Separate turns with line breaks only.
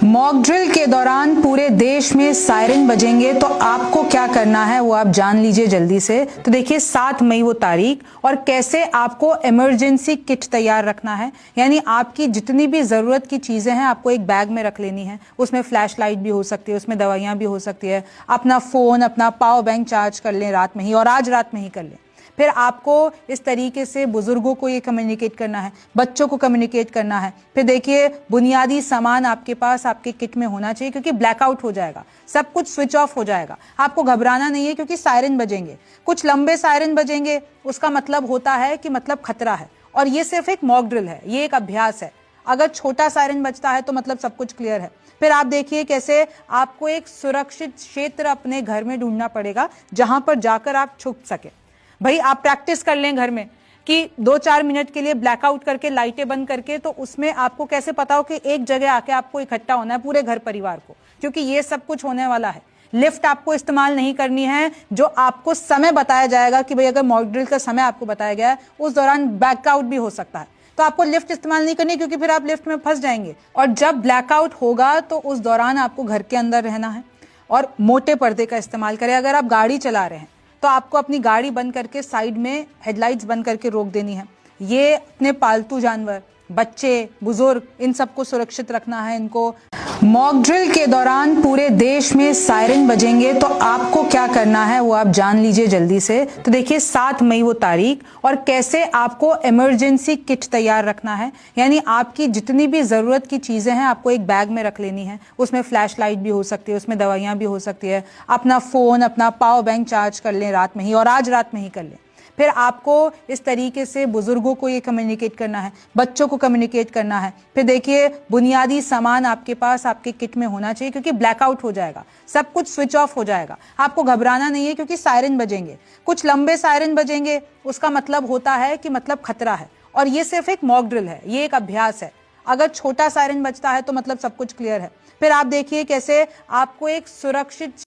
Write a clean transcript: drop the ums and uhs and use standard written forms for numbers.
Mock drill के दौरान पूरे देश में सायरन बजेंगे तो आपको क्या करना है वो आप जान लीजिए जल्दी से। तो देखिए 7 मई वो तारीख और कैसे आपको इमरजेंसी किट तैयार रखना है। यानी आपकी जितनी भी जरूरत की चीजें हैं आपको एक बैग में रख लेनी है। उसमें फ्लैश लाइट भी हो सकती है, उसमें दवाइयां भी हो सकती है। अपना फोन, अपना पावर बैंक चार्ज कर लें रात में ही, और आज रात में ही कर लें। फिर आपको इस तरीके से बुजुर्गों को ये कम्युनिकेट करना है, बच्चों को कम्युनिकेट करना है। फिर देखिए बुनियादी सामान आपके पास आपके किट में होना चाहिए, क्योंकि ब्लैकआउट हो जाएगा, सब कुछ स्विच ऑफ हो जाएगा। आपको घबराना नहीं है, क्योंकि सायरन बजेंगे, कुछ लंबे सायरन बजेंगे। उसका मतलब होता है कि मतलब खतरा है, और ये सिर्फ एक मॉक ड्रिल है, ये एक अभ्यास है। अगर छोटा सायरन बजता है तो मतलब सब कुछ क्लियर है। फिर आप देखिए कैसे आपको एक सुरक्षित क्षेत्र अपने घर में ढूंढना पड़ेगा, जहां पर जाकर आप छुप सके। भाई आप प्रैक्टिस कर लें घर में कि 2-4 मिनट के लिए ब्लैकआउट करके लाइटें बंद करके, तो उसमें आपको कैसे पता हो कि एक जगह आके आपको इकट्ठा होना है पूरे घर परिवार को, क्योंकि ये सब कुछ होने वाला है। लिफ्ट आपको इस्तेमाल नहीं करनी है। जो आपको समय बताया जाएगा कि भाई अगर मॉक ड्रिल का समय आपको बताया गया है, उस दौरान ब्लैकआउट भी हो सकता है, तो आपको लिफ्ट इस्तेमाल नहीं करनी, क्योंकि फिर आप लिफ्ट में फंस जाएंगे। और जब ब्लैकआउट होगा तो उस दौरान आपको घर के अंदर रहना है और मोटे पर्दे का इस्तेमाल करें। अगर आप गाड़ी चला रहे हैं तो आपको अपनी गाड़ी बंद करके साइड में हेडलाइट्स बंद करके रोक देनी है। ये अपने पालतू जानवर, बच्चे, बुजुर्ग, इन सबको सुरक्षित रखना है इनको। मॉक ड्रिल के दौरान पूरे देश में सायरन बजेंगे तो आपको क्या करना है वो आप जान लीजिए जल्दी से। तो देखिए 7 मई वो तारीख और कैसे आपको इमरजेंसी किट तैयार रखना है। यानी आपकी जितनी भी जरूरत की चीजें हैं आपको एक बैग में रख लेनी है। उसमें फ्लैश लाइट भी हो सकती है, उसमें दवाइयां भी हो सकती है। अपना फोन, अपना पावर बैंक चार्ज कर लें रात में ही, और आज रात में ही कर लें। फिर आपको इस तरीके से बुजुर्गों को ये कम्युनिकेट करना है, बच्चों को कम्युनिकेट करना है। फिर देखिए बुनियादी सामान आपके पास आपके किट में होना चाहिए, क्योंकि ब्लैकआउट हो जाएगा, सब कुछ स्विच ऑफ हो जाएगा। आपको घबराना नहीं है, क्योंकि सायरन बजेंगे, कुछ लंबे सायरन बजेंगे। उसका मतलब होता है कि मतलब खतरा है, और ये सिर्फ एक मॉक ड्रिल है, ये एक अभ्यास है। अगर छोटा सायरन बजता है तो मतलब सब कुछ क्लियर है। फिर आप देखिए कैसे आपको एक सुरक्षित